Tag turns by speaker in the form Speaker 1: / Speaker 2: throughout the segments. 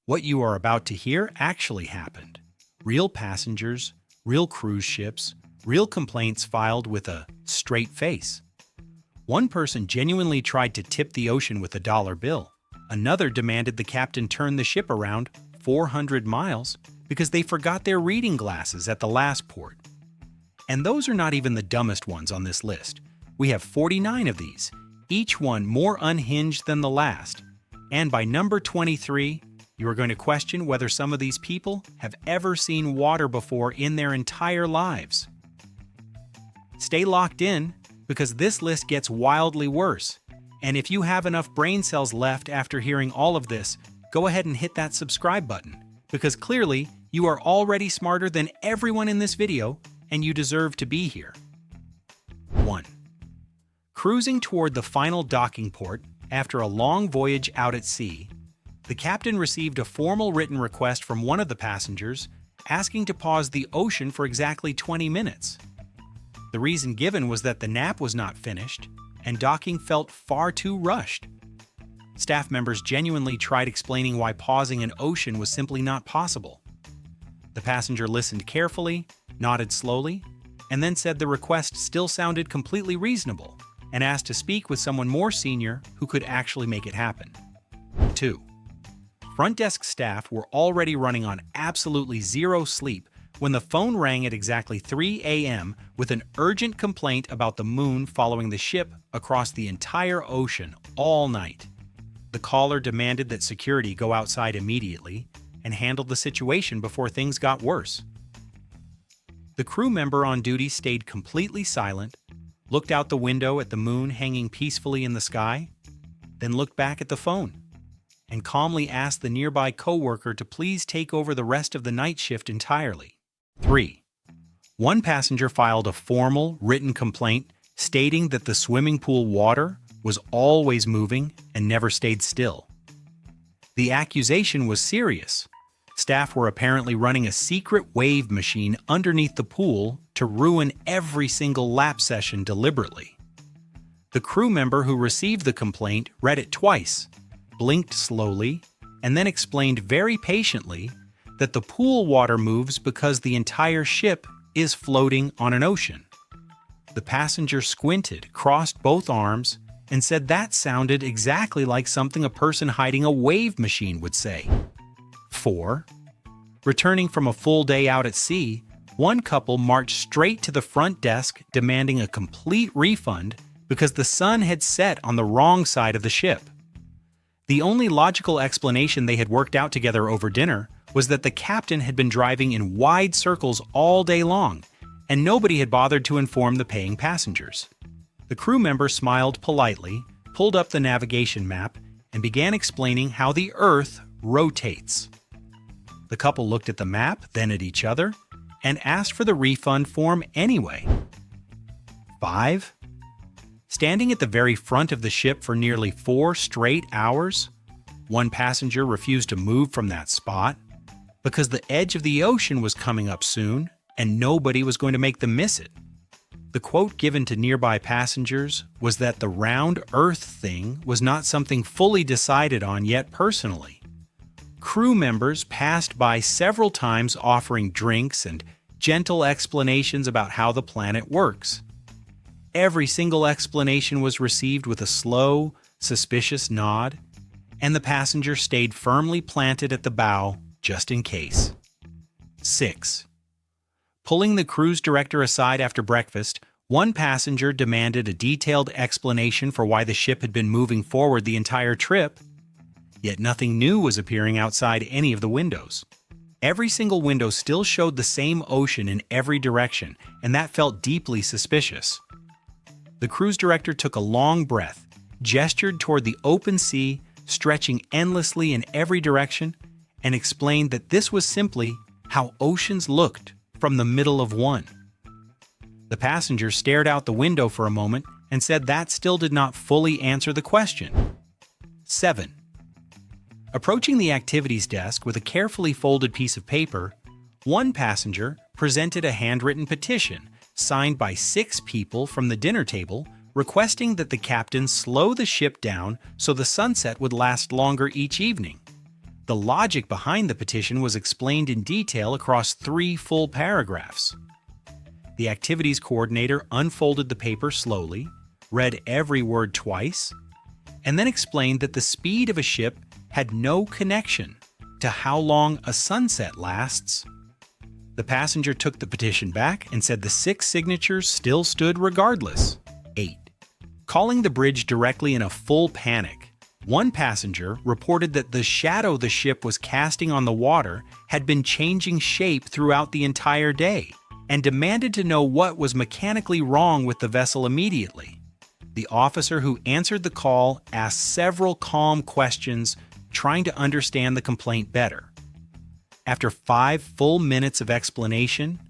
Speaker 1: What you are about to hear actually happened. Real passengers, real cruise ships, real complaints filed with a straight face. One person genuinely tried to tip the ocean with a dollar bill. Another demanded the captain turn the ship around 400 miles because they forgot their reading glasses at the last port. And those are not even the dumbest ones on this list. We have 49 of these, each one more unhinged than the last. And by number 23, you are going to question whether some of these people have ever seen water before in their entire lives. Stay locked in, because this list gets wildly worse. And if you have enough brain cells left after hearing all of this, go ahead and hit that subscribe button, because clearly you are already smarter than everyone in this video, and you deserve to be here. 1. Cruising toward the final docking port after a long voyage out at sea, the captain received a formal written request from one of the passengers asking to pause the ocean for exactly 20 minutes. The reason given was that the nap was not finished and docking felt far too rushed. Staff members genuinely tried explaining why pausing an ocean was simply not possible. The passenger listened carefully, nodded slowly, and then said the request still sounded completely reasonable and asked to speak with someone more senior who could actually make it happen. 2. Front desk staff were already running on absolutely zero sleep when the phone rang at exactly 3 a.m. with an urgent complaint about the moon following the ship across the entire ocean all night. The caller demanded that security go outside immediately and handle the situation before things got worse. The crew member on duty stayed completely silent, looked out the window at the moon hanging peacefully in the sky, then looked back at the phone, and calmly asked the nearby coworker to please take over the rest of the night shift entirely. 3. One passenger filed a formal, written complaint stating that the swimming pool water was always moving and never stayed still. The accusation was serious. Staff were apparently running a secret wave machine underneath the pool to ruin every single lap session deliberately. The crew member who received the complaint read it twice, blinked slowly, and then explained very patiently that the pool water moves because the entire ship is floating on an ocean. The passenger squinted, crossed both arms, and said that sounded exactly like something a person hiding a wave machine would say. 4. Returning from a full day out at sea, one couple marched straight to the front desk demanding a complete refund because the sun had set on the wrong side of the ship. The only logical explanation they had worked out together over dinner was that the captain had been driving in wide circles all day long, and nobody had bothered to inform the paying passengers. The crew member smiled politely, pulled up the navigation map, and began explaining how the Earth rotates. The couple looked at the map, then at each other, and asked for the refund form anyway. 5. Standing at the very front of the ship for nearly 4 straight hours, one passenger refused to move from that spot because the edge of the ocean was coming up soon and nobody was going to make them miss it. The quote given to nearby passengers was that the round Earth thing was not something fully decided on yet personally. Crew members passed by several times offering drinks and gentle explanations about how the planet works. Every single explanation was received with a slow, suspicious nod, and the passenger stayed firmly planted at the bow just in case. 6. Pulling the cruise director aside after breakfast, one passenger demanded a detailed explanation for why the ship had been moving forward the entire trip, yet nothing new was appearing outside any of the windows. Every single window still showed the same ocean in every direction, and that felt deeply suspicious. The cruise director took a long breath, gestured toward the open sea, stretching endlessly in every direction, and explained that this was simply how oceans looked from the middle of one. The passenger stared out the window for a moment and said that still did not fully answer the question. 7. Approaching the activities desk with a carefully folded piece of paper, one passenger presented a handwritten petition signed by 6 people from the dinner table requesting that the captain slow the ship down so the sunset would last longer each evening. The logic behind the petition was explained in detail across 3 full paragraphs. The activities coordinator unfolded the paper slowly, read every word twice, and then explained that the speed of a ship had no connection to how long a sunset lasts. The passenger took the petition back and said the 6 signatures still stood regardless. 8. Calling the bridge directly in a full panic, one passenger reported that the shadow the ship was casting on the water had been changing shape throughout the entire day and demanded to know what was mechanically wrong with the vessel immediately. The officer who answered the call asked several calm questions, trying to understand the complaint better. After 5 full minutes of explanation,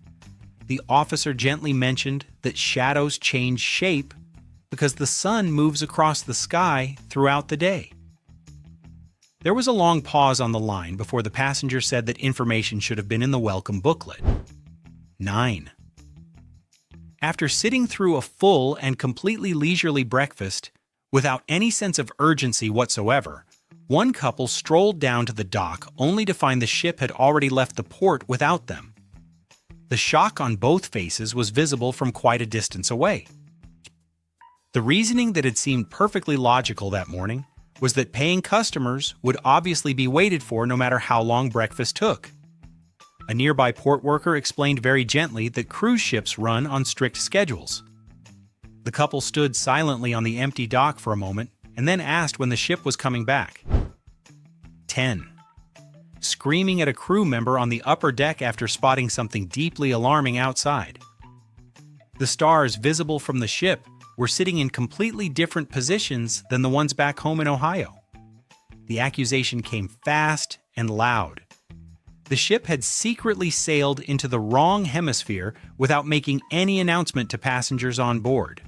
Speaker 1: the officer gently mentioned that shadows change shape because the sun moves across the sky throughout the day. There was a long pause on the line before the passenger said that information should have been in the welcome booklet. 9. After sitting through a full and completely leisurely breakfast, without any sense of urgency whatsoever, one couple strolled down to the dock only to find the ship had already left the port without them. The shock on both faces was visible from quite a distance away. The reasoning that had seemed perfectly logical that morning was that paying customers would obviously be waited for no matter how long breakfast took. A nearby port worker explained very gently that cruise ships run on strict schedules. The couple stood silently on the empty dock for a moment and then asked when the ship was coming back. 10. Screaming at a crew member on the upper deck after spotting something deeply alarming outside. The stars visible from the ship were sitting in completely different positions than the ones back home in Ohio. The accusation came fast and loud. The ship had secretly sailed into the wrong hemisphere without making any announcement to passengers on board.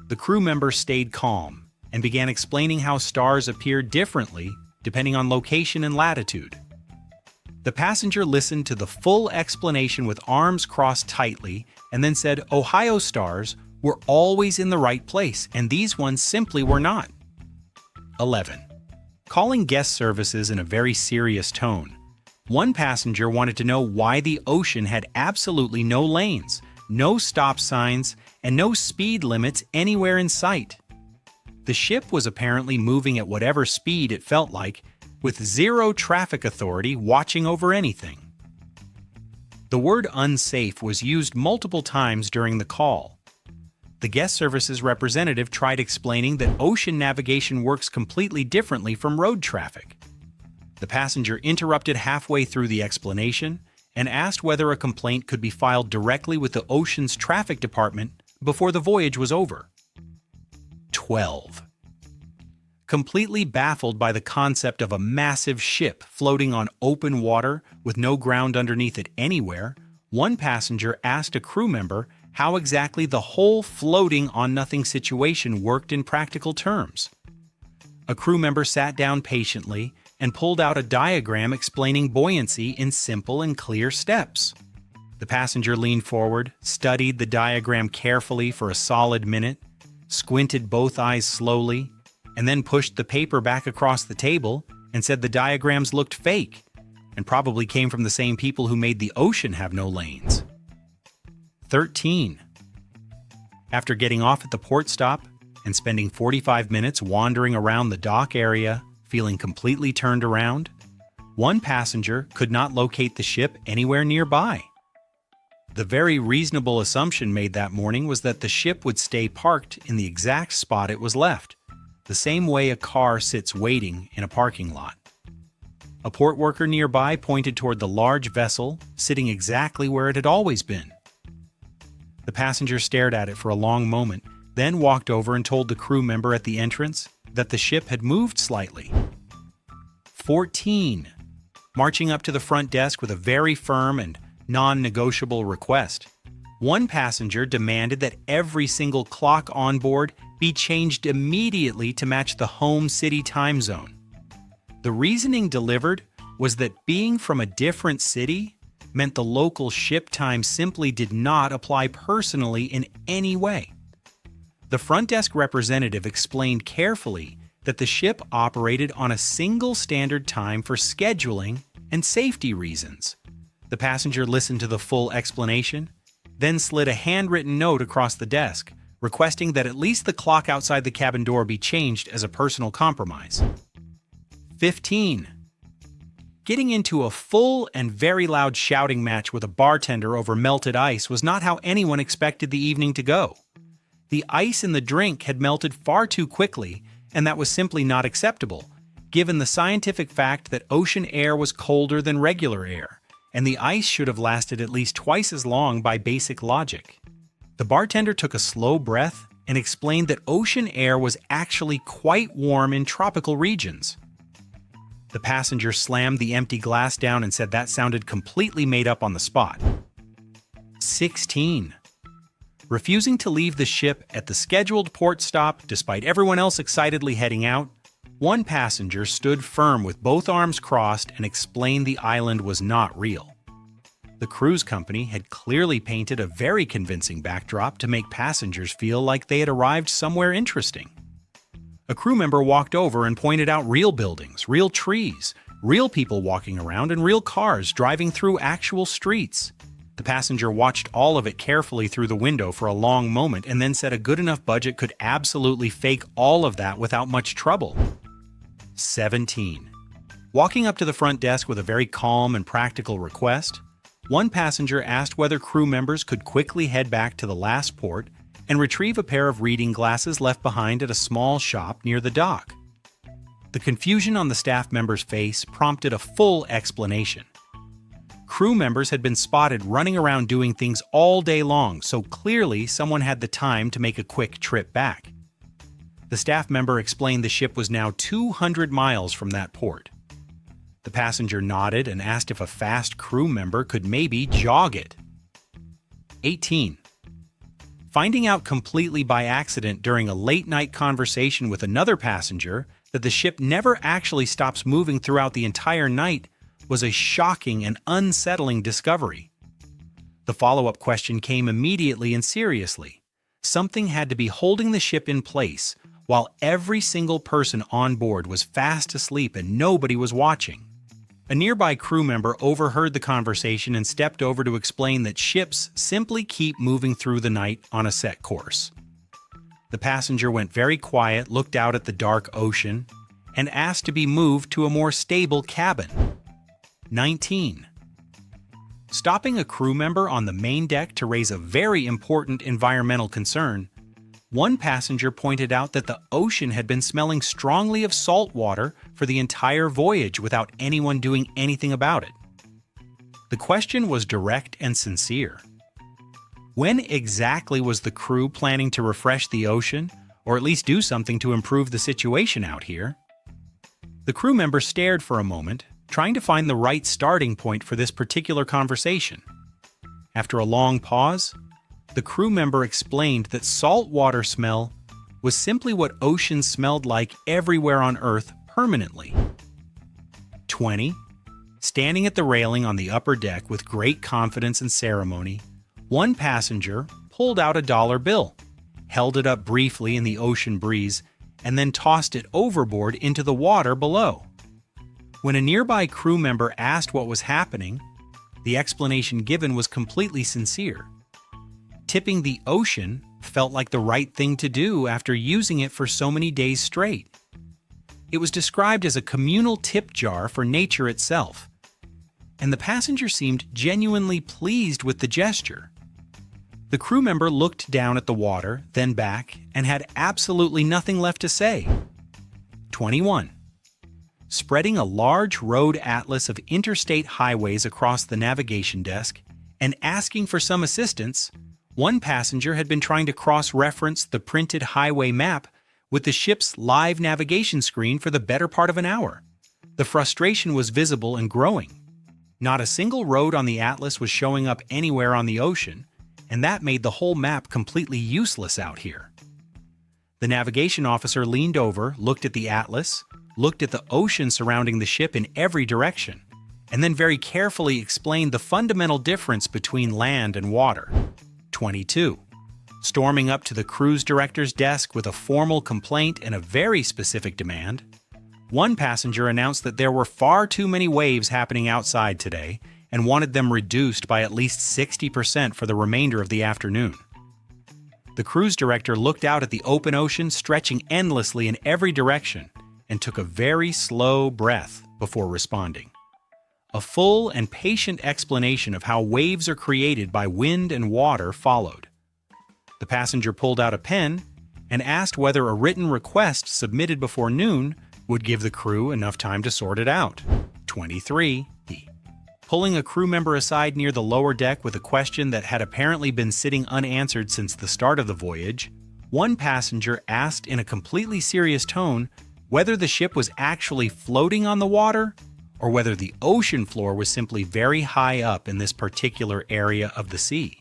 Speaker 1: The crew member stayed calm and began explaining how stars appeared differently depending on location and latitude. The passenger listened to the full explanation with arms crossed tightly and then said Ohio stars were always in the right place, and these ones simply were not. 11. Calling guest services in a very serious tone, one passenger wanted to know why the ocean had absolutely no lanes, no stop signs, and no speed limits anywhere in sight. The ship was apparently moving at whatever speed it felt like, with zero traffic authority watching over anything. The word unsafe was used multiple times during the call. The guest services representative tried explaining that ocean navigation works completely differently from road traffic. The passenger interrupted halfway through the explanation and asked whether a complaint could be filed directly with the ocean's traffic department before the voyage was over. 12. Completely baffled by the concept of a massive ship floating on open water with no ground underneath it anywhere, one passenger asked a crew member how exactly the whole floating on nothing situation worked in practical terms. A crew member sat down patiently and pulled out a diagram explaining buoyancy in simple and clear steps. The passenger leaned forward, studied the diagram carefully for a solid minute, squinted both eyes slowly, and then pushed the paper back across the table and said the diagrams looked fake and probably came from the same people who made the ocean have no lanes. 13. After getting off at the port stop and spending 45 minutes wandering around the dock area, feeling completely turned around, one passenger could not locate the ship anywhere nearby. The very reasonable assumption made that morning was that the ship would stay parked in the exact spot it was left, the same way a car sits waiting in a parking lot. A port worker nearby pointed toward the large vessel sitting exactly where it had always been. The passenger stared at it for a long moment, then walked over and told the crew member at the entrance that the ship had moved slightly. 14. Marching up to the front desk with a very firm and non-negotiable request, one passenger demanded that every single clock on board be changed immediately to match the home city time zone. The reasoning delivered was that being from a different city meant the local ship time simply did not apply personally in any way. The front desk representative explained carefully that the ship operated on a single standard time for scheduling and safety reasons. The passenger listened to the full explanation, then slid a handwritten note across the desk, requesting that at least the clock outside the cabin door be changed as a personal compromise. 15. Getting into a full and very loud shouting match with a bartender over melted ice was not how anyone expected the evening to go. The ice in the drink had melted far too quickly, and that was simply not acceptable, given the scientific fact that ocean air was colder than regular air, and the ice should have lasted at least twice as long by basic logic. The bartender took a slow breath and explained that ocean air was actually quite warm in tropical regions. The passenger slammed the empty glass down and said that sounded completely made up on the spot. 16. Refusing to leave the ship at the scheduled port stop despite everyone else excitedly heading out, one passenger stood firm with both arms crossed and explained the island was not real. The cruise company had clearly painted a very convincing backdrop to make passengers feel like they had arrived somewhere interesting. A crew member walked over and pointed out real buildings, real trees, real people walking around, and real cars driving through actual streets. The passenger watched all of it carefully through the window for a long moment and then said a good enough budget could absolutely fake all of that without much trouble. 17. Walking up to the front desk with a very calm and practical request, one passenger asked whether crew members could quickly head back to the last port and retrieve a pair of reading glasses left behind at a small shop near the dock. The confusion on the staff member's face prompted a full explanation. Crew members had been spotted running around doing things all day long, so clearly someone had the time to make a quick trip back. The staff member explained the ship was now 200 miles from that port. The passenger nodded and asked if a fast crew member could maybe jog it. 18. Finding out completely by accident during a late-night conversation with another passenger that the ship never actually stops moving throughout the entire night was a shocking and unsettling discovery. The follow-up question came immediately and seriously. Something had to be holding the ship in place while every single person on board was fast asleep and nobody was watching. A nearby crew member overheard the conversation and stepped over to explain that ships simply keep moving through the night on a set course. The passenger went very quiet, looked out at the dark ocean, and asked to be moved to a more stable cabin. 19. Stopping a crew member on the main deck to raise a very important environmental concern, one passenger pointed out that the ocean had been smelling strongly of salt water for the entire voyage without anyone doing anything about it. The question was direct and sincere. When exactly was the crew planning to refresh the ocean, or at least do something to improve the situation out here? The crew member stared for a moment, trying to find the right starting point for this particular conversation. After a long pause, the crew member explained that saltwater smell was simply what oceans smelled like everywhere on Earth permanently. 20. Standing at the railing on the upper deck with great confidence and ceremony, one passenger pulled out a dollar bill, held it up briefly in the ocean breeze, and then tossed it overboard into the water below. When a nearby crew member asked what was happening, the explanation given was completely sincere. Tipping the ocean felt like the right thing to do after using it for so many days straight. It was described as a communal tip jar for nature itself, and the passenger seemed genuinely pleased with the gesture. The crew member looked down at the water, then back, and had absolutely nothing left to say. 21. Spreading a large road atlas of interstate highways across the navigation desk and asking for some assistance, one passenger had been trying to cross-reference the printed highway map with the ship's live navigation screen for the better part of an hour. The frustration was visible and growing. Not a single road on the atlas was showing up anywhere on the ocean, and that made the whole map completely useless out here. The navigation officer leaned over, looked at the atlas, looked at the ocean surrounding the ship in every direction, and then very carefully explained the fundamental difference between land and water. 22. storming up to the cruise director's desk with a formal complaint and a very specific demand. One passenger announced that there were far too many waves happening outside today and wanted them reduced by at least 60% for the remainder of the afternoon. The cruise director looked out at the open ocean stretching endlessly in every direction and took a very slow breath before responding. A full and patient explanation of how waves are created by wind and water followed. The passenger pulled out a pen and asked whether a written request submitted before noon would give the crew enough time to sort it out. 23. Pulling a crew member aside near the lower deck with a question that had apparently been sitting unanswered since the start of the voyage, one passenger asked in a completely serious tone whether the ship was actually floating on the water or whether the ocean floor was simply very high up in this particular area of the sea.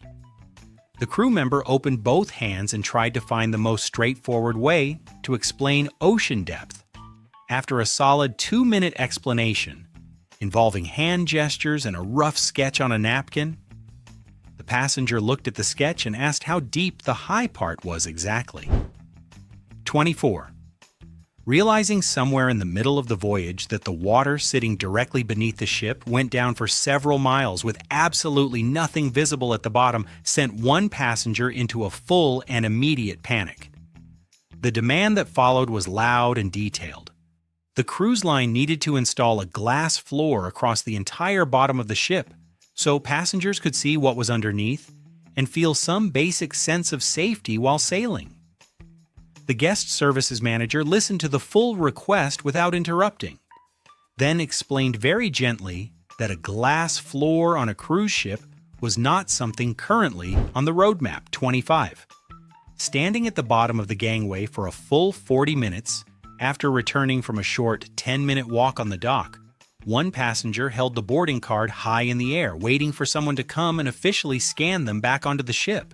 Speaker 1: The crew member opened both hands and tried to find the most straightforward way to explain ocean depth. After a solid 2-minute explanation, involving hand gestures and a rough sketch on a napkin, the passenger looked at the sketch and asked how deep the high part was exactly. 24. Realizing somewhere in the middle of the voyage that the water sitting directly beneath the ship went down for several miles with absolutely nothing visible at the bottom sent one passenger into a full and immediate panic. The demand that followed was loud and detailed. The cruise line needed to install a glass floor across the entire bottom of the ship so passengers could see what was underneath and feel some basic sense of safety while sailing. The guest services manager listened to the full request without interrupting, then explained very gently that a glass floor on a cruise ship was not something currently on the roadmap. 25. Standing at the bottom of the gangway for a full 40 minutes, after returning from a short 10-minute walk on the dock, one passenger held the boarding card high in the air, waiting for someone to come and officially scan them back onto the ship.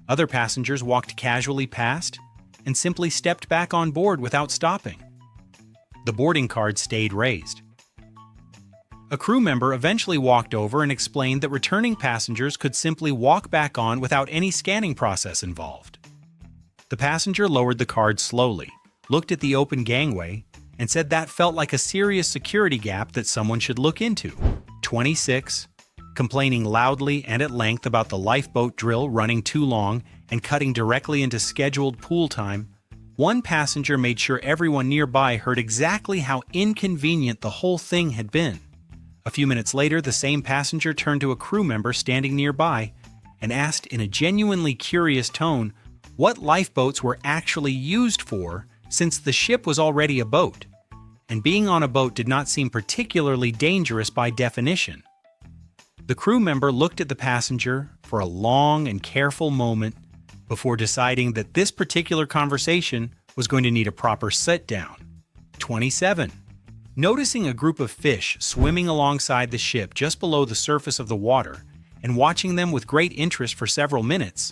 Speaker 1: Other passengers walked casually past and simply stepped back on board without stopping. The boarding card stayed raised. A crew member eventually walked over and explained that returning passengers could simply walk back on without any scanning process involved. The passenger lowered the card slowly, looked at the open gangway, and said that felt like a serious security gap that someone should look into. 26. Complaining loudly and at length about the lifeboat drill running too long and cutting directly into scheduled pool time, one passenger made sure everyone nearby heard exactly how inconvenient the whole thing had been. A few minutes later, the same passenger turned to a crew member standing nearby and asked in a genuinely curious tone what lifeboats were actually used for, since the ship was already a boat, and being on a boat did not seem particularly dangerous by definition. The crew member looked at the passenger for a long and careful moment before deciding that this particular conversation was going to need a proper sit-down. 27. Noticing a group of fish swimming alongside the ship just below the surface of the water and watching them with great interest for several minutes,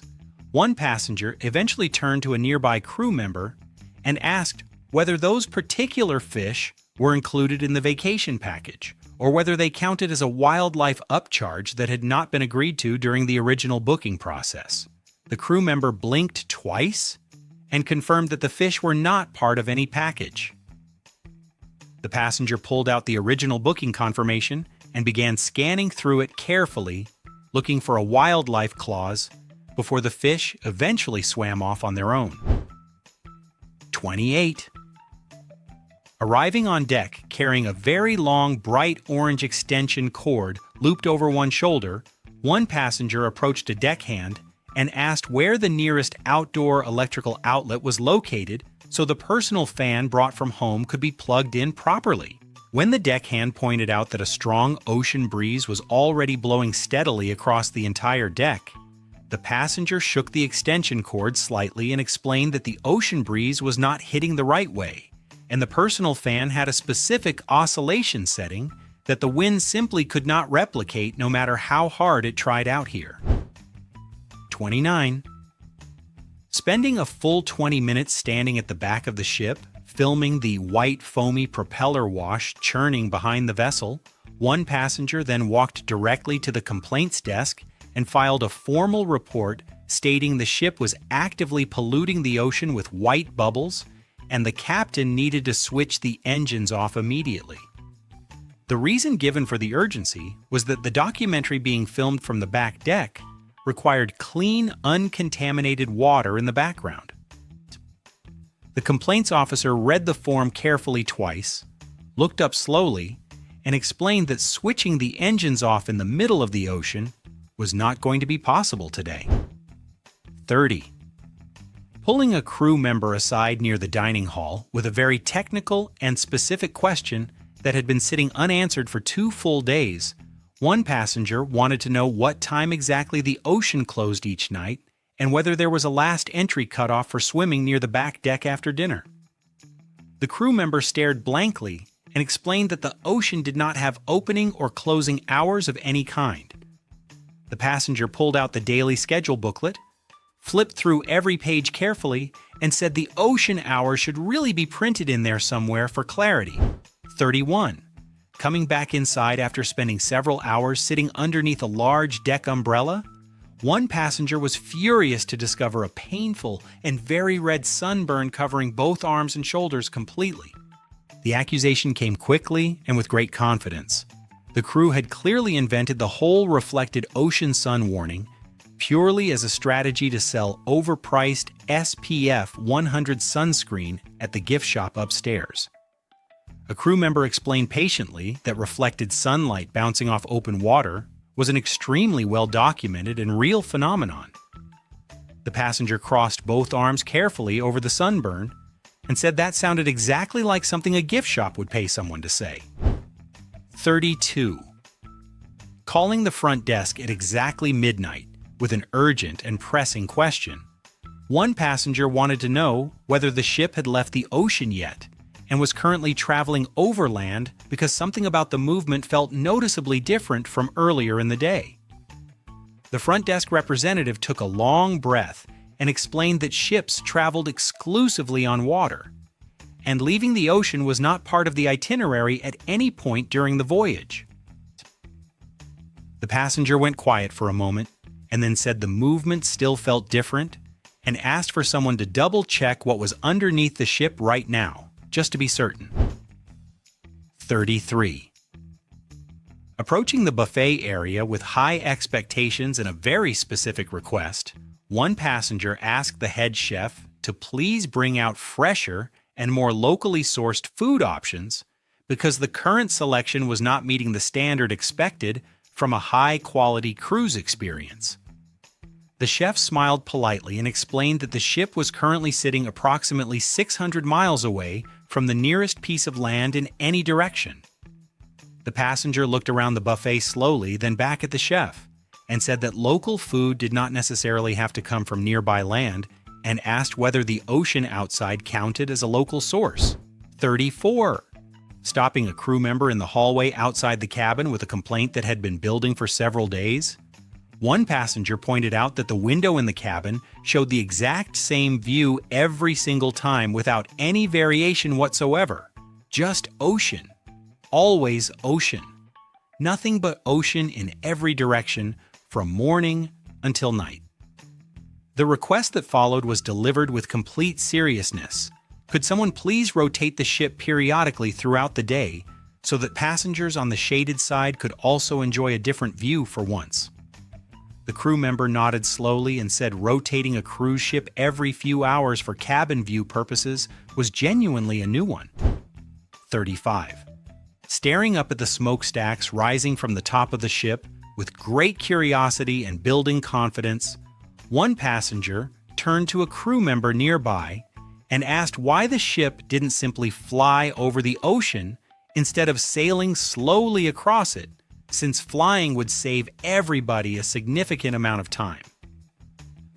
Speaker 1: one passenger eventually turned to a nearby crew member and asked whether those particular fish were included in the vacation package, or whether they counted as a wildlife upcharge that had not been agreed to during the original booking process. The crew member blinked twice and confirmed that the fish were not part of any package. The passenger pulled out the original booking confirmation and began scanning through it carefully, looking for a wildlife clause before the fish eventually swam off on their own. 28. Arriving on deck carrying a very long bright orange extension cord looped over one shoulder, one passenger approached a deckhand and asked where the nearest outdoor electrical outlet was located so the personal fan brought from home could be plugged in properly. When the deckhand pointed out that a strong ocean breeze was already blowing steadily across the entire deck, the passenger shook the extension cord slightly and explained that the ocean breeze was not hitting the right way, and the personal fan had a specific oscillation setting that the wind simply could not replicate no matter how hard it tried out here. 29. Spending a full 20 minutes standing at the back of the ship, filming the white foamy propeller wash churning behind the vessel, one passenger then walked directly to the complaints desk and filed a formal report stating the ship was actively polluting the ocean with white bubbles and the captain needed to switch the engines off immediately. The reason given for the urgency was that the documentary being filmed from the back deck required clean, uncontaminated water in the background. The complaints officer read the form carefully twice, looked up slowly, and explained that switching the engines off in the middle of the ocean was not going to be possible today. 30. Pulling a crew member aside near the dining hall with a very technical and specific question that had been sitting unanswered for 2 full days, one passenger wanted to know what time exactly the ocean closed each night and whether there was a last entry cutoff for swimming near the back deck after dinner. The crew member stared blankly and explained that the ocean did not have opening or closing hours of any kind. The passenger pulled out the daily schedule booklet, flipped through every page carefully, and said the ocean hours should really be printed in there somewhere for clarity. 31. Coming back inside after spending several hours sitting underneath a large deck umbrella, one passenger was furious to discover a painful and very red sunburn covering both arms and shoulders completely. The accusation came quickly and with great confidence. The crew had clearly invented the whole reflected ocean sun warning purely as a strategy to sell overpriced SPF 100 sunscreen at the gift shop upstairs. A crew member explained patiently that reflected sunlight bouncing off open water was an extremely well-documented and real phenomenon. The passenger crossed both arms carefully over the sunburn and said that sounded exactly like something a gift shop would pay someone to say. 32. Calling the front desk at exactly midnight with an urgent and pressing question, one passenger wanted to know whether the ship had left the ocean yet and was currently traveling overland because something about the movement felt noticeably different from earlier in the day. The front desk representative took a long breath and explained that ships traveled exclusively on water, and leaving the ocean was not part of the itinerary at any point during the voyage. The passenger went quiet for a moment and then said the movement still felt different and asked for someone to double-check what was underneath the ship right now, just to be certain. 33. Approaching the buffet area with high expectations and a very specific request, one passenger asked the head chef to please bring out fresher and more locally sourced food options because the current selection was not meeting the standard expected from a high-quality cruise experience. The chef smiled politely and explained that the ship was currently sitting approximately 600 miles away from the nearest piece of land in any direction. The passenger looked around the buffet slowly, then back at the chef, and said that local food did not necessarily have to come from nearby land, and asked whether the ocean outside counted as a local source. 34. Stopping a crew member in the hallway outside the cabin with a complaint that had been building for several days, one passenger pointed out that the window in the cabin showed the exact same view every single time without any variation whatsoever. Just ocean. Always ocean. Nothing but ocean in every direction from morning until night. The request that followed was delivered with complete seriousness. Could someone please rotate the ship periodically throughout the day so that passengers on the shaded side could also enjoy a different view for once? The crew member nodded slowly and said rotating a cruise ship every few hours for cabin view purposes was genuinely a new one. 35. Staring up at the smokestacks rising from the top of the ship with great curiosity and building confidence, one passenger turned to a crew member nearby and asked why the ship didn't simply fly over the ocean instead of sailing slowly across it, since flying would save everybody a significant amount of time.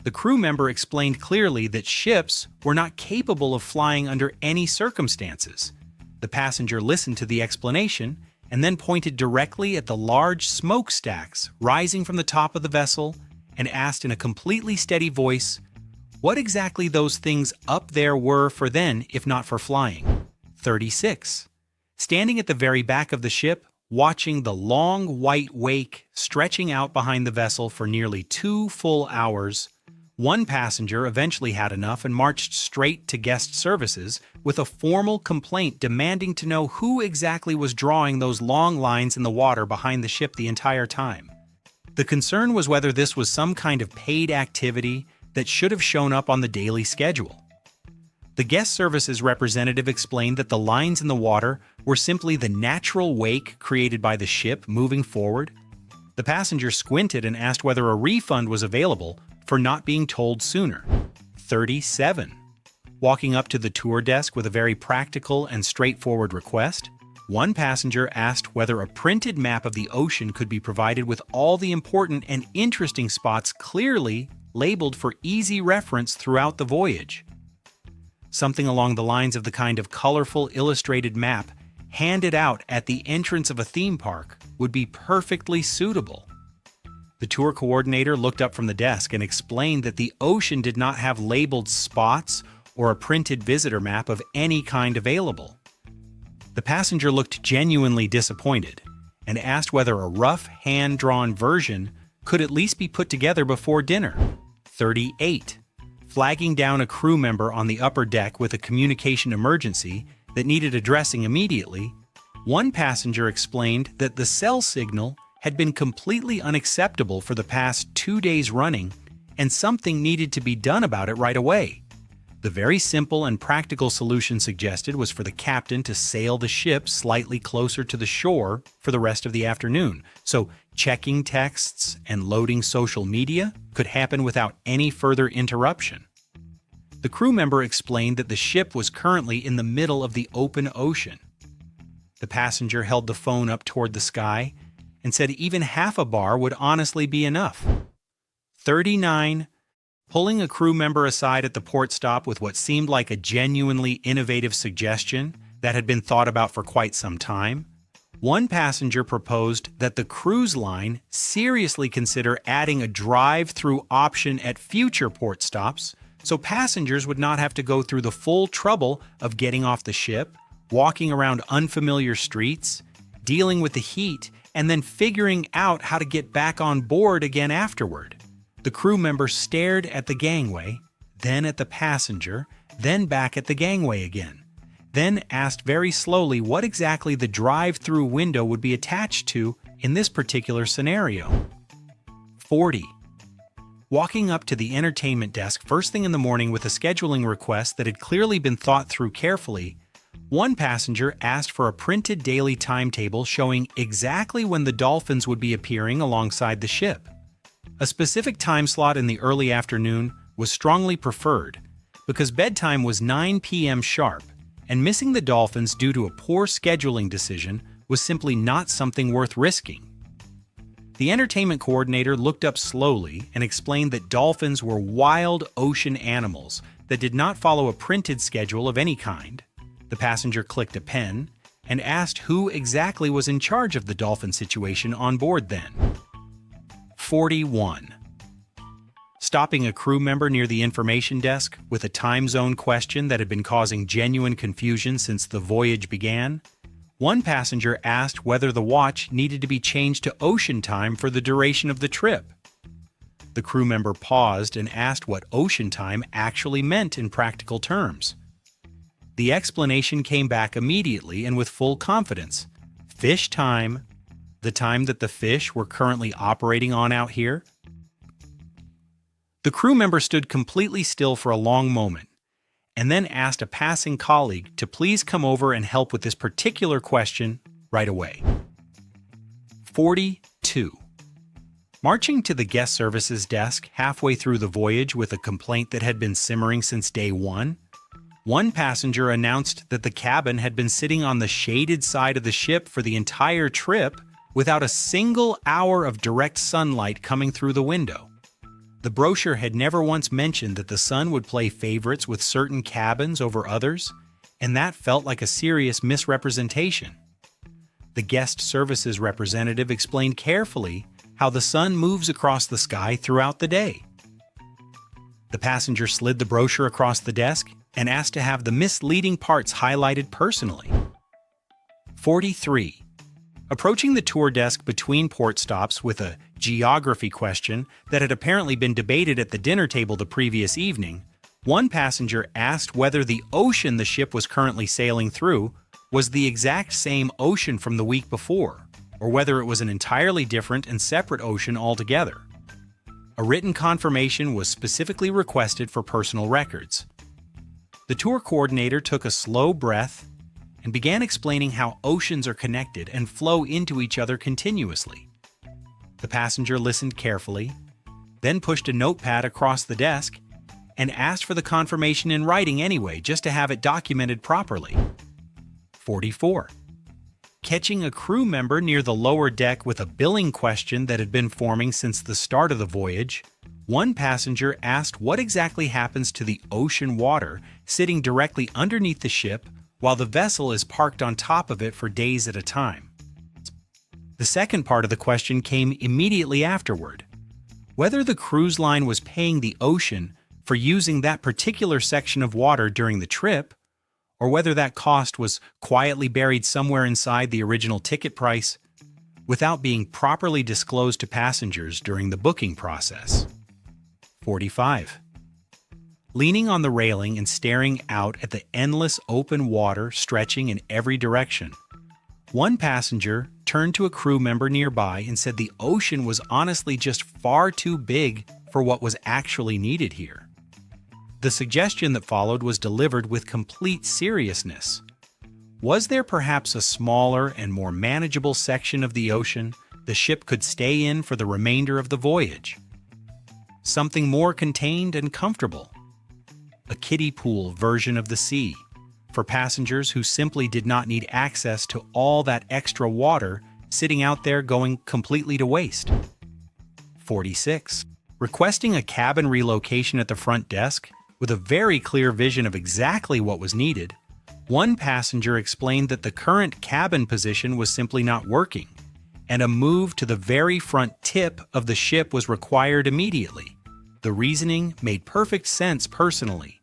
Speaker 1: The crew member explained clearly that ships were not capable of flying under any circumstances. The passenger listened to the explanation and then pointed directly at the large smokestacks rising from the top of the vessel and asked in a completely steady voice what exactly those things up there were for then if not for flying. 36. Standing at the very back of the ship, watching the long white wake stretching out behind the vessel for nearly 2 full hours, One passenger eventually had enough and marched straight to guest services with a formal complaint demanding to know who exactly was drawing those long lines in the water behind the ship the entire time. The concern was whether this was some kind of paid activity that should have shown up on the daily schedule. The guest services representative explained that the lines in the water were simply the natural wake created by the ship moving forward. The passenger squinted and asked whether a refund was available for not being told sooner. 37. Walking up to the tour desk with a very practical and straightforward request, one passenger asked whether a printed map of the ocean could be provided with all the important and interesting spots clearly labeled for easy reference throughout the voyage. Something along the lines of the kind of colorful illustrated map handed out at the entrance of a theme park would be perfectly suitable. The tour coordinator looked up from the desk and explained that the ocean did not have labeled spots or a printed visitor map of any kind available. The passenger looked genuinely disappointed and asked whether a rough, hand-drawn version could at least be put together before dinner. 38. Flagging down a crew member on the upper deck with a communication emergency that needed addressing immediately, one passenger explained that the cell signal had been completely unacceptable for the past 2 days running, and something needed to be done about it right away. The very simple and practical solution suggested was for the captain to sail the ship slightly closer to the shore for the rest of the afternoon, so checking texts and loading social media could happen without any further interruption. The crew member explained that the ship was currently in the middle of the open ocean. The passenger held the phone up toward the sky and said even half a bar would honestly be enough. 39. Pulling a crew member aside at the port stop with what seemed like a genuinely innovative suggestion that had been thought about for quite some time, one passenger proposed that the cruise line seriously consider adding a drive-through option at future port stops so passengers would not have to go through the full trouble of getting off the ship, walking around unfamiliar streets, dealing with the heat, and then figuring out how to get back on board again afterward. The crew member stared at the gangway, then at the passenger, then back at the gangway again, then asked very slowly what exactly the drive-through window would be attached to in this particular scenario. 40. Walking up to the entertainment desk first thing in the morning with a scheduling request that had clearly been thought through carefully, one passenger asked for a printed daily timetable showing exactly when the dolphins would be appearing alongside the ship. A specific time slot in the early afternoon was strongly preferred because bedtime was 9 p.m. sharp, and missing the dolphins due to a poor scheduling decision was simply not something worth risking. The entertainment coordinator looked up slowly and explained that dolphins were wild ocean animals that did not follow a printed schedule of any kind. The passenger clicked a pen and asked who exactly was in charge of the dolphin situation on board then. 41. Stopping a crew member near the information desk with a time zone question that had been causing genuine confusion since the voyage began, one passenger asked whether the watch needed to be changed to ocean time for the duration of the trip. The crew member paused and asked what ocean time actually meant in practical terms. The explanation came back immediately and with full confidence. Fish time, the time that the fish were currently operating on out here. The crew member stood completely still for a long moment, and then asked a passing colleague to please come over and help with this particular question right away. 42. Marching to the guest services desk halfway through the voyage with a complaint that had been simmering since day one, one passenger announced that the cabin had been sitting on the shaded side of the ship for the entire trip without a single hour of direct sunlight coming through the window. The brochure had never once mentioned that the sun would play favorites with certain cabins over others, and that felt like a serious misrepresentation. The guest services representative explained carefully how the sun moves across the sky throughout the day. The passenger slid the brochure across the desk and asked to have the misleading parts highlighted personally. 43. Approaching the tour desk between port stops with a geography question that had apparently been debated at the dinner table the previous evening, one passenger asked whether the ocean the ship was currently sailing through was the exact same ocean from the week before, or whether it was an entirely different and separate ocean altogether. A written confirmation was specifically requested for personal records. The tour coordinator took a slow breath and began explaining how oceans are connected and flow into each other continuously. The passenger listened carefully, then pushed a notepad across the desk and asked for the confirmation in writing anyway, just to have it documented properly. 44. Catching a crew member near the lower deck with a billing question that had been forming since the start of the voyage, one passenger asked what exactly happens to the ocean water sitting directly underneath the ship while the vessel is parked on top of it for days at a time. The second part of the question came immediately afterward: whether the cruise line was paying the ocean for using that particular section of water during the trip, or whether that cost was quietly buried somewhere inside the original ticket price without being properly disclosed to passengers during the booking process. 45. Leaning on the railing and staring out at the endless open water stretching in every direction, one passenger turned to a crew member nearby and said the ocean was honestly just far too big for what was actually needed here. The suggestion that followed was delivered with complete seriousness. Was there perhaps a smaller and more manageable section of the ocean the ship could stay in for the remainder of the voyage? Something more contained and comfortable. A kiddie pool version of the sea, for passengers who simply did not need access to all that extra water sitting out there going completely to waste. 46. Requesting a cabin relocation at the front desk, with a very clear vision of exactly what was needed, one passenger explained that the current cabin position was simply not working, and a move to the very front tip of the ship was required immediately. The reasoning made perfect sense personally.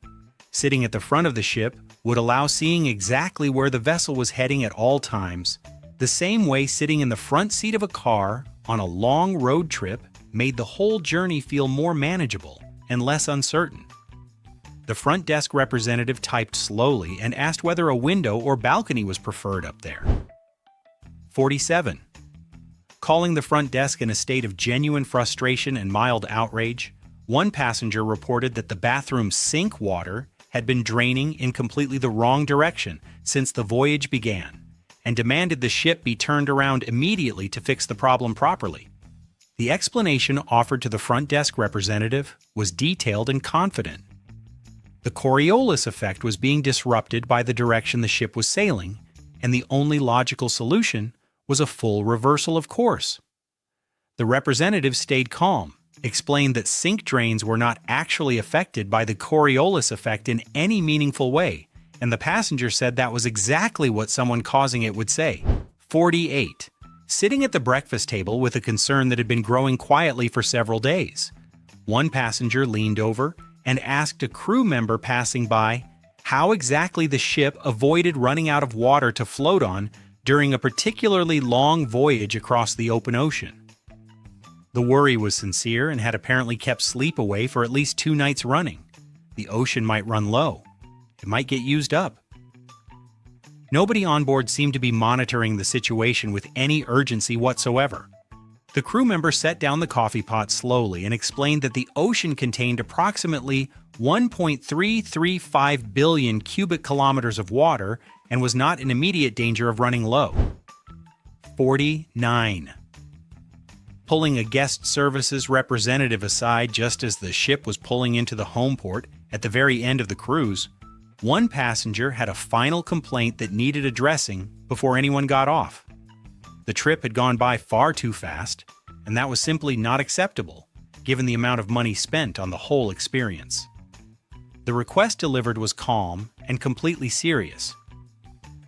Speaker 1: Sitting at the front of the ship would allow seeing exactly where the vessel was heading at all times, the same way sitting in the front seat of a car on a long road trip made the whole journey feel more manageable and less uncertain. The front desk representative typed slowly and asked whether a window or balcony was preferred up there. 47. Calling the front desk in a state of genuine frustration and mild outrage, one passenger reported that the bathroom sink water had been draining in completely the wrong direction since the voyage began, and demanded the ship be turned around immediately to fix the problem properly. The explanation offered to the front desk representative was detailed and confident. The Coriolis effect was being disrupted by the direction the ship was sailing, and the only logical solution was a full reversal of course. The representative stayed calm, explained that sink drains were not actually affected by the Coriolis effect in any meaningful way, and the passenger said that was exactly what someone causing it would say. 48. Sitting at the breakfast table with a concern that had been growing quietly for several days, one passenger leaned over and asked a crew member passing by how exactly the ship avoided running out of water to float on during a particularly long voyage across the open ocean. The worry was sincere and had apparently kept sleep away for at least 2 nights running. The ocean might run low. It might get used up. Nobody on board seemed to be monitoring the situation with any urgency whatsoever. The crew member set down the coffee pot slowly and explained that the ocean contained approximately 1.335 billion cubic kilometers of water and was not in immediate danger of running low. 49. Pulling a guest services representative aside just as the ship was pulling into the home port at the very end of the cruise, one passenger had a final complaint that needed addressing before anyone got off. The trip had gone by far too fast, and that was simply not acceptable, given the amount of money spent on the whole experience. The request delivered was calm and completely serious.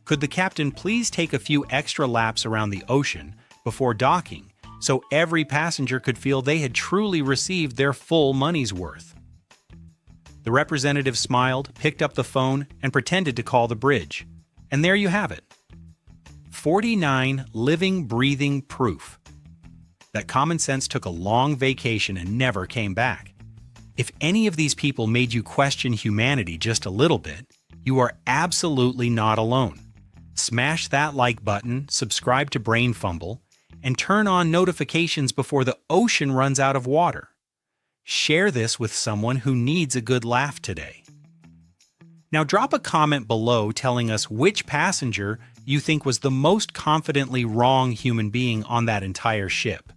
Speaker 1: Could the captain please take a few extra laps around the ocean before docking so every passenger could feel they had truly received their full money's worth? The representative smiled, picked up the phone, and pretended to call the bridge. And there you have it. 49 living, breathing proof. that common sense took a long vacation and never came back. If any of these people made you question humanity just a little bit, you are absolutely not alone. Smash that like button, subscribe to BrainFumble, and turn on notifications before the ocean runs out of water. Share this with someone who needs a good laugh today. Now drop a comment below telling us which passenger you think was the most confidently wrong human being on that entire ship.